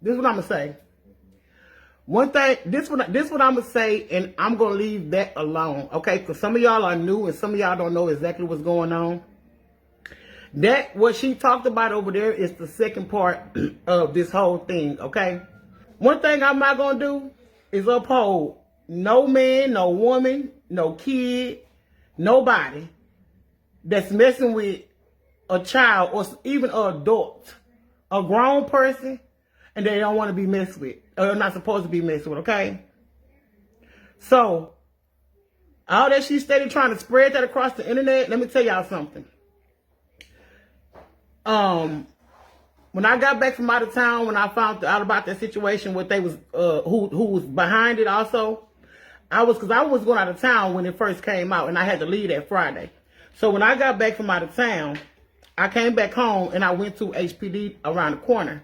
This is what I'm gonna say. One thing, this what I'm gonna say, and I'm gonna leave that alone, okay? Because some of y'all are new and some of y'all don't know exactly what's going on. That what she talked about over there is the second part of this whole thing, okay? One thing I'm not gonna do is uphold no man, no woman, no kid, nobody that's messing with a child or even an adult, a grown person, and they don't want to be messed with, or they're not supposed to be messed with, okay? So, all that she steady trying to spread that across the internet, let me tell y'all something. When I got back from out of town, when I found out about that situation, what they was, who was behind it also, because I was going out of town when it first came out, and I had to leave that Friday. So when I got back from out of town, I came back home and I went to HPD around the corner.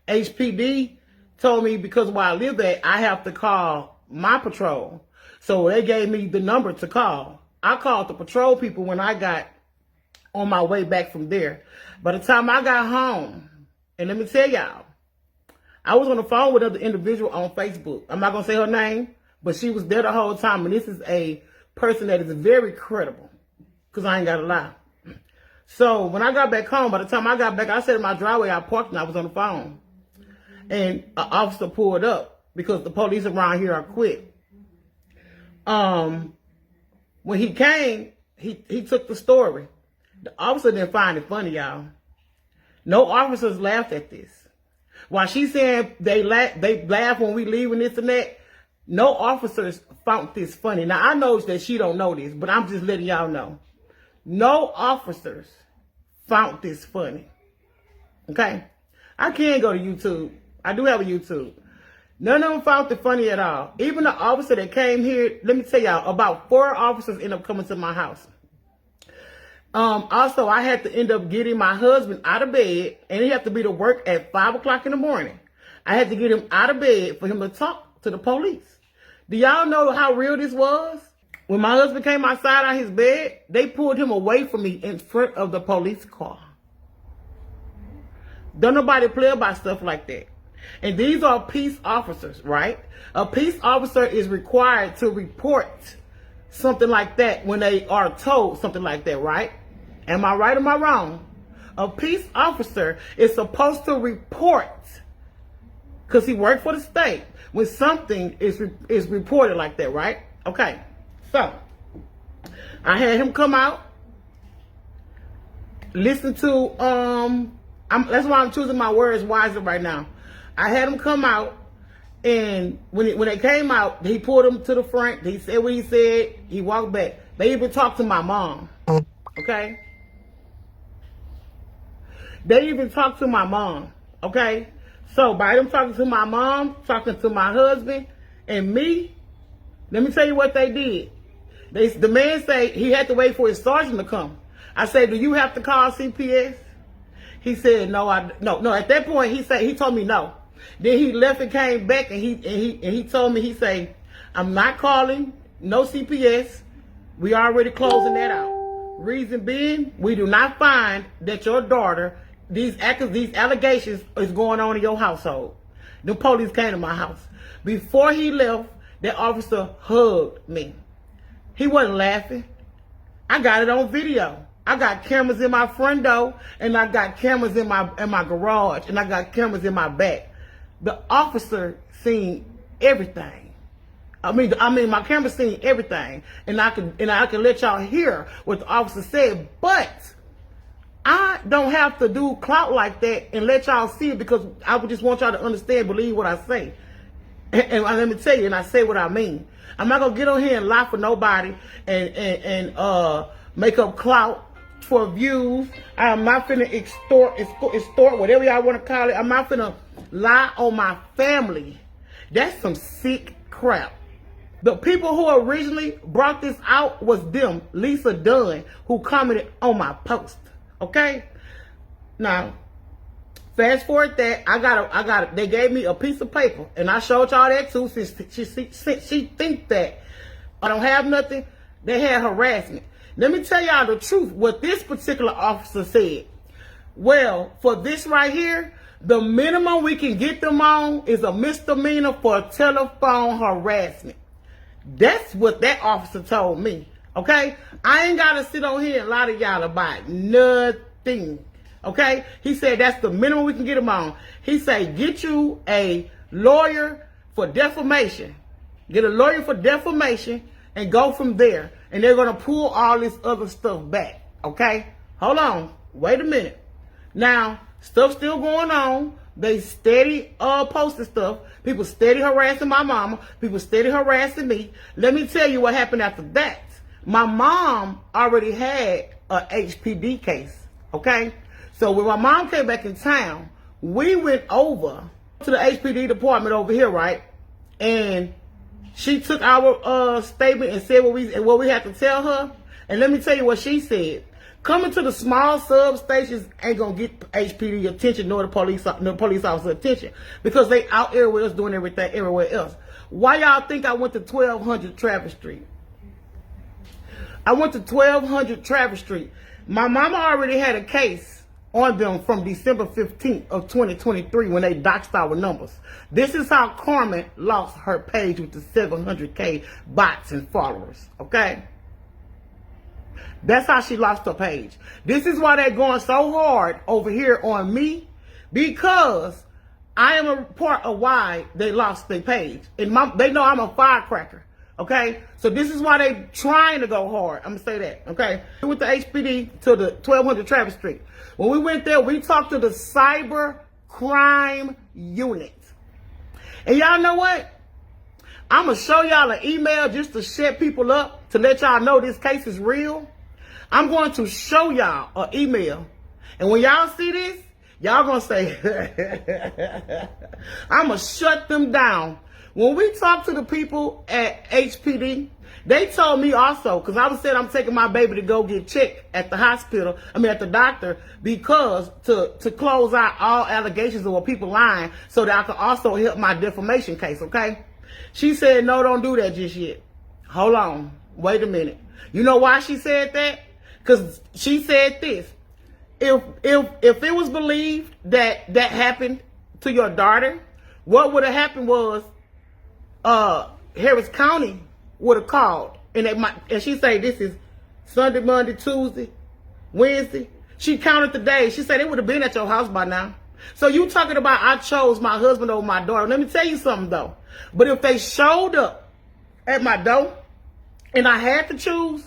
HPD told me because where I live at, I have to call my patrol. So they gave me the number to call. I called the patrol people when I got on my way back from there. By the time I got home, and let me tell y'all, I was on the phone with another individual on Facebook. I'm not going to say her name, but she was there the whole time. And this is a person that is very credible, because I ain't got to lie. So when I got back home, by the time I got back, I sat in my driveway, I parked, and I was on the phone. And an officer pulled up, because the police around here are quick. When he came, he took the story. The officer didn't find it funny, y'all. No officers laughed at this. While she's saying they laugh when we leave and this and that, no officers found this funny. Now, I know that she don't know this, but I'm just letting y'all know. No officers found this funny. Okay? I can go to YouTube. I do have a YouTube. None of them found it funny at all. Even the officer that came here, let me tell y'all, about 4 officers ended up coming to my house. Also, I had to end up getting my husband out of bed, and he had to be to work at 5 o'clock in the morning. I had to get him out of bed for him to talk to the police. Do y'all know how real this was? When my husband came outside out his bed, they pulled him away from me in front of the police car. Don't nobody play about stuff like that. And these are peace officers, right? A peace officer is required to report something like that when they are told something like that, right? Am I right or am I wrong? A peace officer is supposed to report, because he worked for the state, when something is reported like that, right? Okay, so I had him come out, listen to, that's why I'm choosing my words wisely right now. I had him come out, and when they came out, he pulled him to the front. He said what he said. He walked back. They even talked to my mom. Okay? They even talked to my mom. Okay? So by them talking to my mom, talking to my husband, and me, let me tell you what they did. The man said he had to wait for his sergeant to come. I said, do you have to call CPS? He said, no. At that point, he told me no. Then he left and came back, and he told me, he said, I'm not calling no CPS. We already closing that out. Reason being, we do not find that your daughter, these allegations is going on in your household. The police came to my house. Before he left, that officer hugged me. He wasn't laughing. I got it on video. I got cameras in my front door, and I got cameras in my garage, and I got cameras in my back. The officer seen everything. I mean, my camera seen everything, and I can let y'all hear what the officer said. But I don't have to do clout like that and let y'all see it, because I would just want y'all to understand, believe what I say. And let me tell you, and I say what I mean. I'm not gonna get on here and lie for nobody and make up clout for views. I'm not finna extort, whatever y'all want to call it. I'm not finna lie on my family. That's some sick crap. The people who originally brought this out was them, Lisa Dunn, who commented on my post. Okay? Now, fast forward that, I got it. They gave me a piece of paper, and I showed y'all that too, since she think that I don't have nothing. They had harassment. Let me tell y'all the truth, what this particular officer said. Well, for this right here, The minimum we can get them on is a misdemeanor for telephone harassment. That's what that officer told me. Okay? I ain't got to sit on here and lie to y'all about nothing. Okay? He said that's the minimum we can get them on. He said get you a lawyer for defamation. Get a lawyer for defamation and go from there. And they're going to pull all this other stuff back. Okay? Hold on. Wait a minute. Now, stuff still going on. They steady posting stuff. People steady harassing my mama. People steady harassing me. Let me tell you what happened after that. My mom already had a HPD case. Okay? So when my mom came back in town, we went over to the HPD department over here, right? And she took our statement and said what we had to tell her. And let me tell you what she said. Coming to the small substations ain't gonna get HPD attention nor the police officer attention because they out everywhere else doing everything everywhere else. Why y'all think I went to 1200 Travis Street? I went to 1200 Travis Street. My mama already had a case on them from December 15th of 2023 when they doxed our numbers. This is how Carmen lost her page with the 700K bots and followers, okay? That's how she lost her page. This is why they're going so hard over here on me, because I am a part of why they lost their page. And they know I'm a firecracker, okay? So this is why they trying to go hard. I'm going to say that, okay? We went to HPD to the 1200 Travis Street. When we went there, we talked to the cyber crime unit. And y'all know what? I'm going to show y'all an email just to shut people up, to let y'all know this case is real. I'm going to show y'all an email. And when y'all see this, y'all going to say, I'm going to shut them down. When we talked to the people at HPD, they told me also, because I was saying I'm taking my baby to go get checked at the hospital, at the doctor, because to close out all allegations of what people lying so that I can also help my defamation case, okay? She said, no, don't do that just yet. Hold on. Wait a minute. You know why she said that? Because she said this. If it was believed that that happened to your daughter, what would have happened was Harris County would have called. And she said this is Sunday, Monday, Tuesday, Wednesday. She counted the days. She said it would have been at your house by now. So you talking about I chose my husband over my daughter. Let me tell you something though. But if they showed up at my door and I had to choose,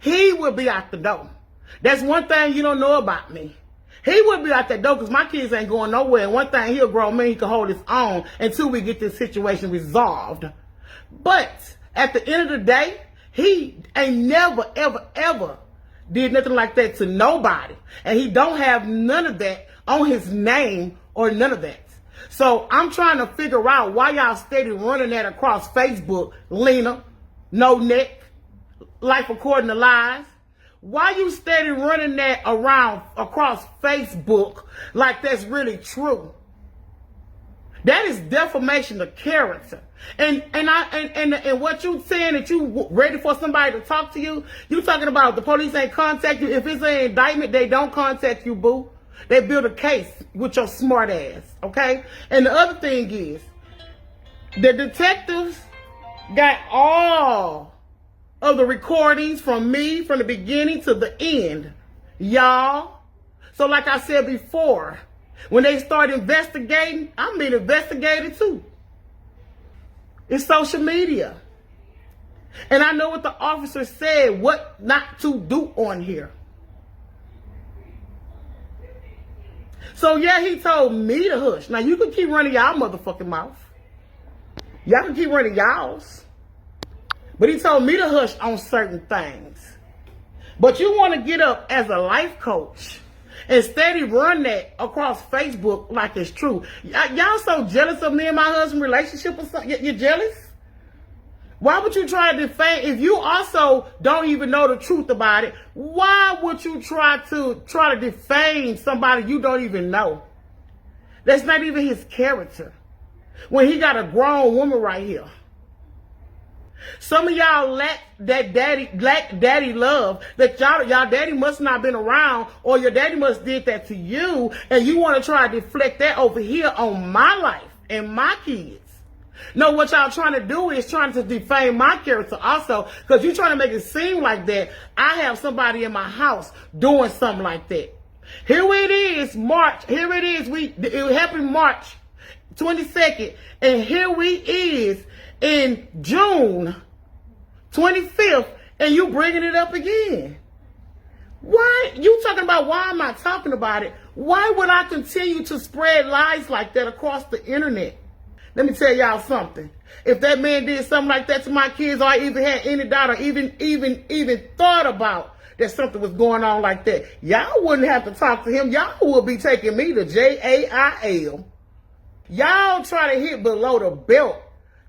he would be out the door. That's one thing you don't know about me. He would be out that door because my kids ain't going nowhere. And one thing, he a grown man, he can hold his own until we get this situation resolved. But at the end of the day, he ain't never, ever, ever did nothing like that to nobody. And he don't have none of that on his name or none of that. So I'm trying to figure out why y'all steady running that across Facebook, Lena, No Neck, Life According to Lies. Why you steady running that around across Facebook like that's really true? That is defamation of character. And what you saying that you ready for somebody to talk to you? You talking about the police ain't contact you. If it's an indictment, they don't contact you, boo. They build a case with your smart ass, okay? And the other thing is, the detectives got all of the recordings from me from the beginning to the end, y'all. So like I said before, when they start investigating, I'm being investigated too. It's social media. And I know what the officer said, what not to do on here. So yeah, he told me to hush. Now you can keep running y'all motherfucking mouth. Y'all can keep running y'all's. But he told me to hush on certain things. But you want to get up as a life coach and steady run that across Facebook like it's true. Y'all so jealous of me and my husband's relationship or something? You're jealous? Why would you try to defame? If you also don't even know the truth about it, why would you try to defame somebody you don't even know? That's not even his character. When he got a grown woman right here. Some of y'all lack daddy love. That y'all daddy must not been around, or your daddy must did that to you, and you want to try to deflect that over here on my life and my kids. No, what y'all trying to do is trying to defame my character also, because you're trying to make it seem like that I have somebody in my house doing something like that. Here it is, March. Here it is. It happened March 22nd, and here we is in June 25th, and you bringing it up again. Why? You talking about why am I talking about it? Why would I continue to spread lies like that across the internet? Let me tell y'all something. If that man did something like that to my kids, or I even had any doubt, or even thought about that something was going on like that, y'all wouldn't have to talk to him. Y'all would be taking me to jail. Y'all try to hit below the belt.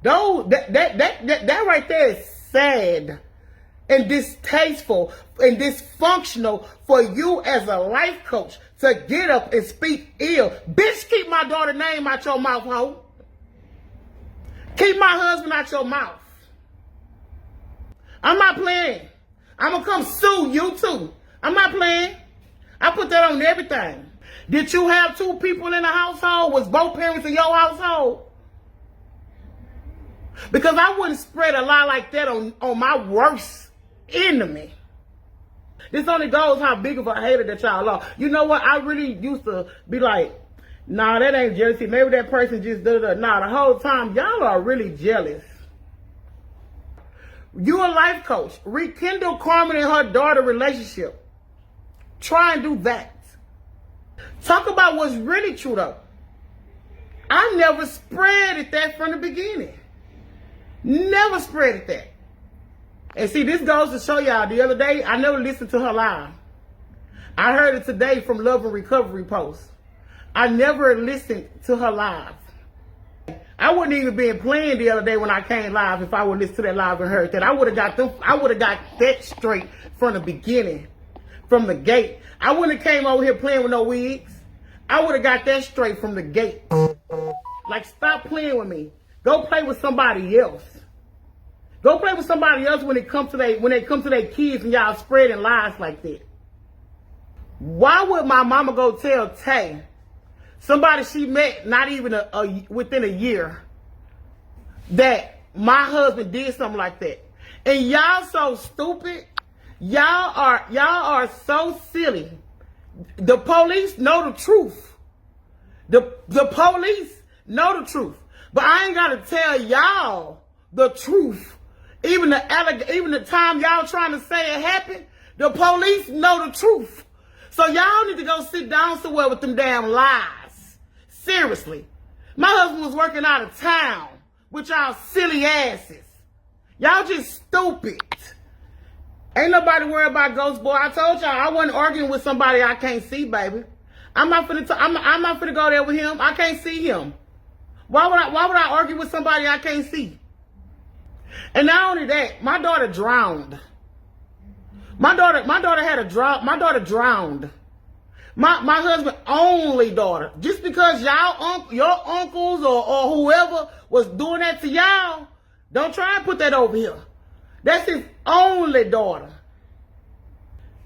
That right there is sad and distasteful and dysfunctional for you as a life coach to get up and speak ill. Bitch, keep my daughter's name out your mouth, ho. Keep my husband out your mouth. I'm not playing. I'm going to come sue you too. I'm not playing. I put that on everything. Did you have two people in the household? Was both parents in your household? Because I wouldn't spread a lie like that on my worst enemy. This only goes how big of a hater that y'all are. You know what? I really used to be like, nah, that ain't jealousy. Maybe that person just did it. Nah, the whole time, y'all are really jealous. You a life coach. Rekindle Carmen and her daughter relationship. Try and do that. Talk about what's really true though. I never spreaded that from the beginning. Never spreaded that. And see, this goes to show y'all, the other day, I never listened to her live. I heard it today from Love and Recovery Post. I never listened to her live. I wouldn't even been playing the other day when I came live if I would listen to that live and heard that. I would have got that straight from the beginning, from the gate. I wouldn't have came over here playing with no wigs. I would have got that straight from the gate. Like, stop playing with me. Go play with somebody else. Go play with somebody else when they come to their kids and y'all spreading lies like that. Why would my mama go tell Tay, somebody she met not even within a year, that my husband did something like that? And y'all so stupid. Y'all are so silly. The police know the truth. The police know the truth. But I ain't gotta tell y'all the truth. Even the time y'all trying to say it happened, the police know the truth. So y'all need to go sit down somewhere with them damn lies. Seriously. My husband was working out of town with y'all silly asses. Y'all just stupid. Ain't nobody worried about Ghost Boy. I told y'all I wasn't arguing with somebody I can't see, baby. I'm not finna go there with him. I can't see him. Why would I argue with somebody I can't see? And not only that, my daughter drowned. My daughter drowned. My husband's only daughter. Just because your uncles or whoever was doing that to y'all, don't try and put that over here. That's his only daughter.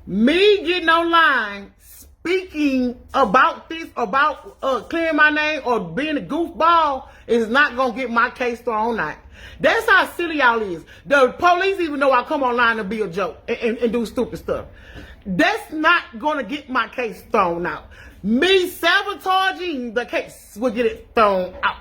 Me getting online speaking about this, about clearing my name or being a goofball is not going to get my case thrown out. That's how silly y'all is. The police even know I come online and be a joke and do stupid stuff. That's not going to get my case thrown out. Me sabotaging the case will get it thrown out.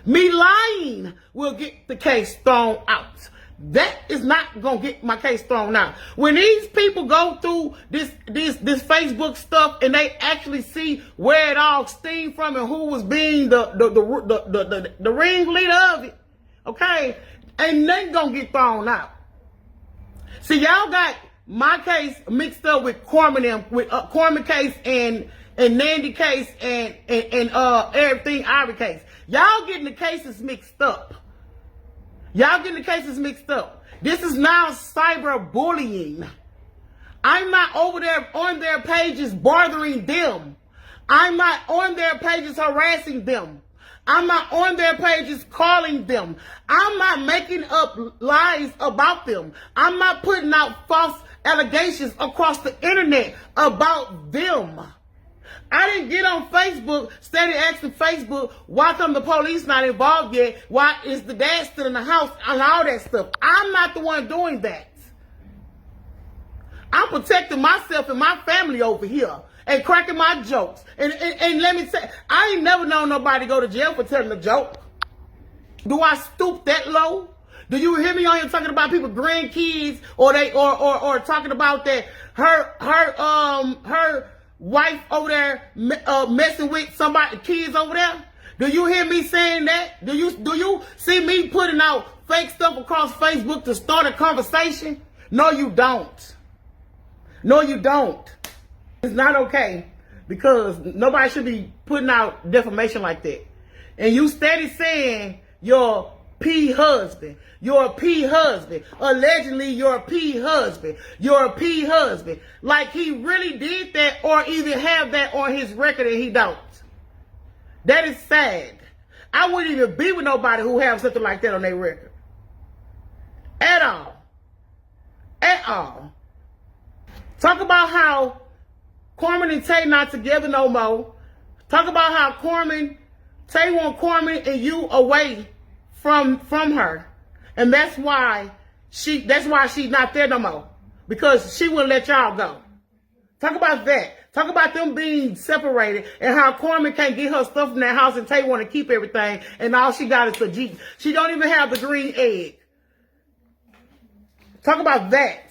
Me lying will get the case thrown out. That is not going to get my case thrown out. When these people go through this Facebook stuff and they actually see where it all stemmed from and who was being the ringleader of it, okay, ain't nothing going to get thrown out. See, y'all got my case mixed up with Corman case and Nandy case and everything Ivy case. Y'all getting the cases mixed up. Y'all getting the cases mixed up. This is now cyberbullying. I'm not over there on their pages bothering them. I'm not on their pages harassing them. I'm not on their pages calling them. I'm not making up lies about them. I'm not putting out false allegations across the internet about them. I didn't get on Facebook, steady asking Facebook, why come the police not involved yet? Why is the dad still in the house and all that stuff? I'm not the one doing that. I'm protecting myself and my family over here and cracking my jokes. And let me say, I ain't never known nobody go to jail for telling a joke. Do I stoop that low? Do you hear me on here talking about people grandkids or talking about that her wife over there messing with somebody kids over there? Do you hear me saying that? Do you see me putting out fake stuff across Facebook to start a conversation? No, you don't. No, you don't. It's not okay because nobody should be putting out defamation like that. And you steady saying your P husband. You're a P husband. Allegedly, you're a P husband. You're a P husband. Like he really did that or either have that on his record and he don't. That is sad. I wouldn't even be with nobody who have something like that on their record. At all. At all. Talk about how Carmen and Tay not together no more. Talk about how Tay want Carmen and you away from her. And that's why she's not there no more. Because she wouldn't let y'all go. Talk about that. Talk about them being separated and how Carmen can't get her stuff in that house and Tay want to keep everything and all she got is a Jeep. She don't even have the green egg. Talk about that.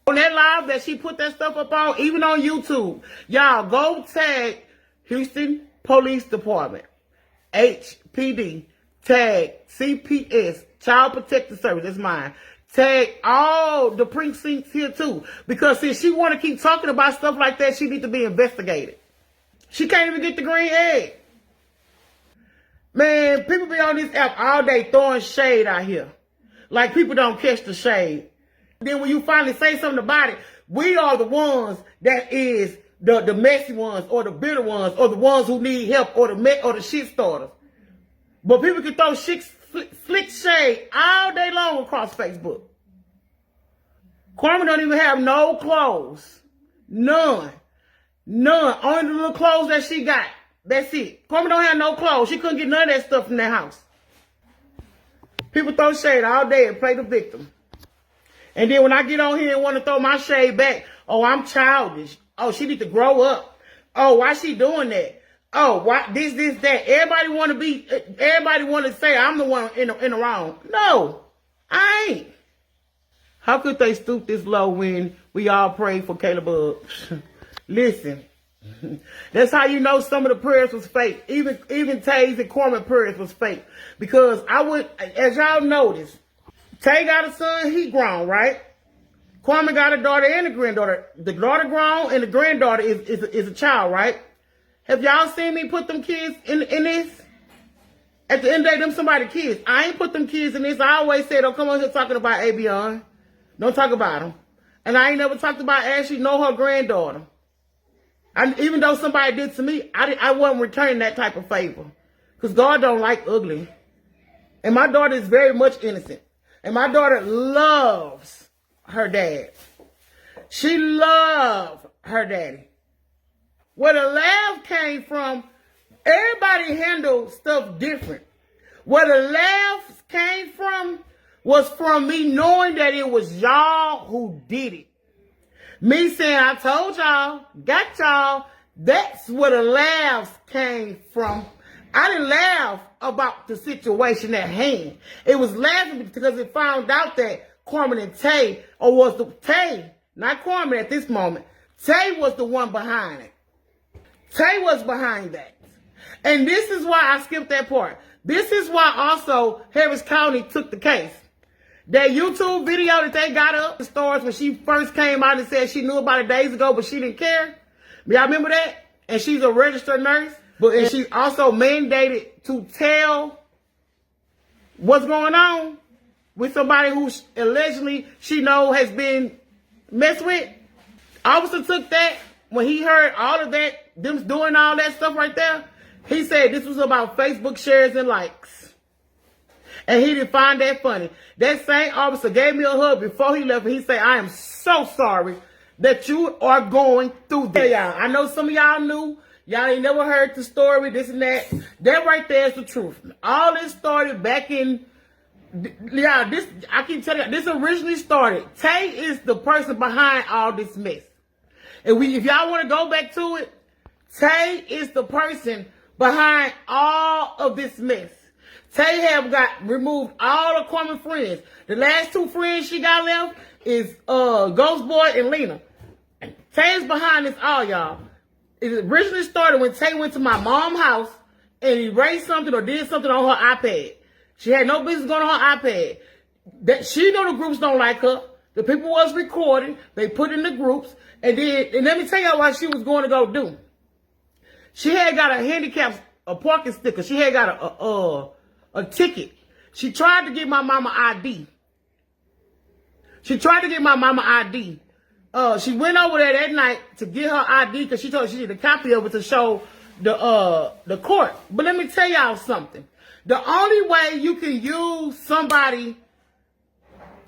On that live that she put that stuff up on, even on YouTube, y'all go tag Houston Police Department, HPD, tag CPS, Child Protective Service, that's mine. Tag all the precincts here too. Because since she want to keep talking about stuff like that, she needs to be investigated. She can't even get the green egg. Man, people be on this app all day throwing shade out here. Like people don't catch the shade. Then when you finally say something about it, we are the ones that is the messy ones or the bitter ones or the ones who need help or the shit starters. But people can throw slick shade all day long across Facebook. Carmen don't even have no clothes. None. Only the little clothes that she got. That's it. Carmen don't have no clothes. She couldn't get none of that stuff from that house. People throw shade all day and play the victim. And then when I get on here and want to throw my shade back, oh, I'm childish. Oh, she need to grow up. Oh, why she doing that? Oh, why this, that. Everybody want to say I'm the one in the wrong. No, I ain't. How could they stoop this low when we all pray for Caleb? Listen, that's how you know some of the prayers was fake. Even Tay's and Carmen prayers was fake. Because as y'all notice, Tay got a son, he grown, right? Carmen got a daughter and a granddaughter. The daughter grown and the granddaughter is a child, right? Have y'all seen me put them kids in this? At the end of the day, them somebody kids. I ain't put them kids in this. I always said, don't come on here talking about Abion. Don't talk about them. And I ain't never talked about Ashley nor her granddaughter. Even though somebody did to me, I wasn't returning that type of favor. Because God don't like ugly. And my daughter is very much innocent. And my daughter loves her dad. She loves her daddy. Where the laugh came from, everybody handled stuff different. Where the laughs came from was from me knowing that it was y'all who did it. Me saying, I told y'all, got y'all, that's where the laughs came from. I didn't laugh about the situation at hand. It was laughing because it found out that Carmen and Tay, not Carmen at this moment, Tay was the one behind it. Tay was behind that. And this is why I skipped that part. This is why also Harris County took the case. That YouTube video that they got up the stores when she first came out and said she knew about it days ago, but she didn't care. Y'all remember that? And she's a registered nurse. And she's also mandated to tell what's going on with somebody who allegedly she know has been messed with. Officer took that when he heard all of that, them doing all that stuff right there. He said this was about Facebook shares and likes. And he didn't find that funny. That same officer gave me a hug before he left. And he said, I am so sorry that you are going through this. Y'all, I know some of y'all knew. Y'all ain't never heard the story, this and that. That right there is the truth. All this started back in... Yeah, this, I keep telling you, this originally started. Tay is the person behind all this mess. And if y'all want to go back to it, Tay is the person behind all of this mess. Tay have got removed all her common friends. The last two friends she got left is Ghost Boy and Lena. Tay is behind this all, y'all. It originally started when Tay went to my mom's house and erased something or did something on her iPad. She had no business going on her iPad. That she know the groups don't like her. The people was recording. They put in the groups. And let me tell y'all what she was going to go do. She had got a parking sticker. She had got a ticket. She tried to get my mama ID. She went over there that night to get her ID because she told her she needed a copy of it to show the court. But let me tell y'all something. The only way you can use somebody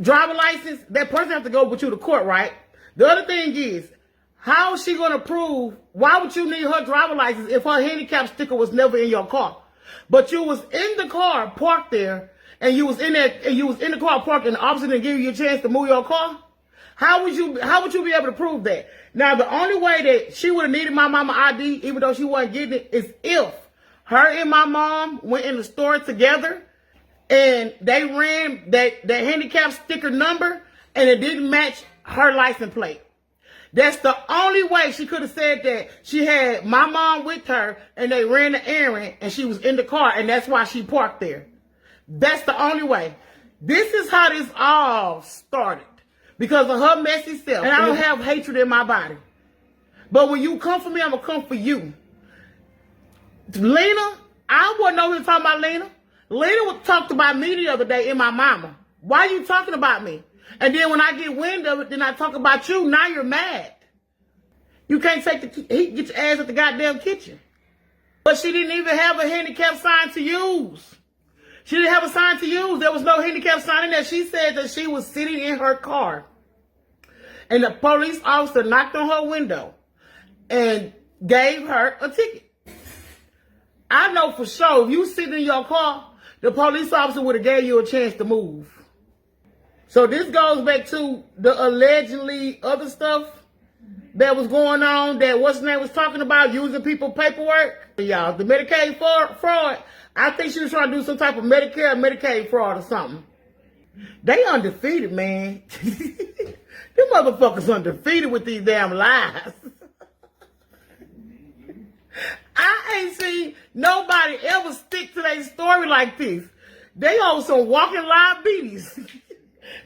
driver license, that person has to go with you to court, right? The other thing is, how is she going to prove, why would you need her driver license if her handicap sticker was never in your car? But you was in the car parked there, and you was in the car parked, and the officer didn't give you a chance to move your car? How would you be able to prove that? Now, the only way that she would have needed my mama ID, even though she wasn't getting it, is if her and my mom went in the store together and they ran that handicap sticker number and it didn't match her license plate. That's the only way she could have said that she had my mom with her and they ran the errand and she was in the car and that's why she parked there. That's the only way. This is how this all started because of her messy self. And I don't have hatred in my body. But when you come for me, I'm going to come for you. Lena, I wasn't know who was talking about Lena. Lena talked about me the other day in my mama. Why are you talking about me? And then when I get wind of it, then I talk about you. Now you're mad. You can't take the heat, get your ass at the goddamn kitchen. But she didn't even have a handicap sign to use. She didn't have a sign to use. There was no handicap sign in there. She said that she was sitting in her car. And the police officer knocked on her window and gave her a ticket. I know for sure if you sit in your car, the police officer would have gave you a chance to move. So this goes back to the allegedly other stuff that was going on that what's his name was talking about, using people's paperwork. Y'all, the Medicaid fraud, I think she was trying to do some type of Medicare or Medicaid fraud or something. They undefeated, man. Them motherfuckers undefeated with these damn lies. I ain't seen nobody ever stick to their story like this. They on some walking diabetes.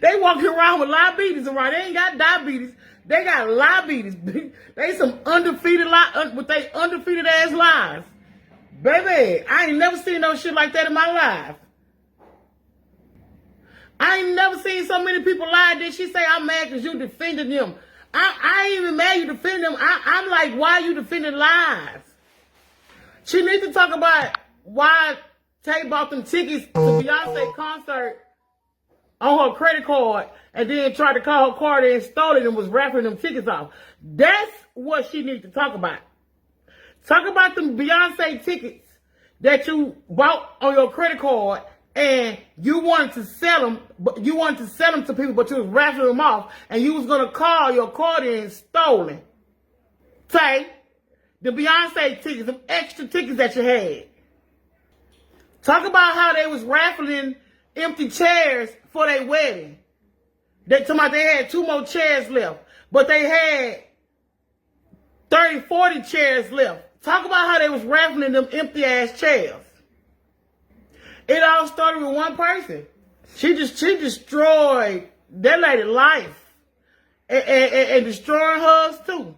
They walking around with diabetes around. They ain't got diabetes. They got diabetes. They some undefeated with they undefeated ass lies. Baby, I ain't never seen no shit like that in my life. I ain't never seen so many people lie. Did she say I'm mad because you defended them? I ain't even mad you defend them. I'm like, why you defending lies? She needs to talk about why Tay bought them tickets to Beyonce concert on her credit card and then tried to call her card and stole it and was raffling them tickets off. That's what she needs to talk about. Talk about them Beyonce tickets that you bought on your credit card and you wanted to sell them, but you wanted to sell them to people, but you was raffling them off and you was going to call your card in stolen. Tay, the Beyonce tickets, them extra tickets that you had. Talk about how they was raffling empty chairs for their wedding. They had 2 more chairs left, but they had 30, 40 chairs left. Talk about how they was raffling them empty ass chairs. It all started with one person. She destroyed that lady's life and destroying hers too.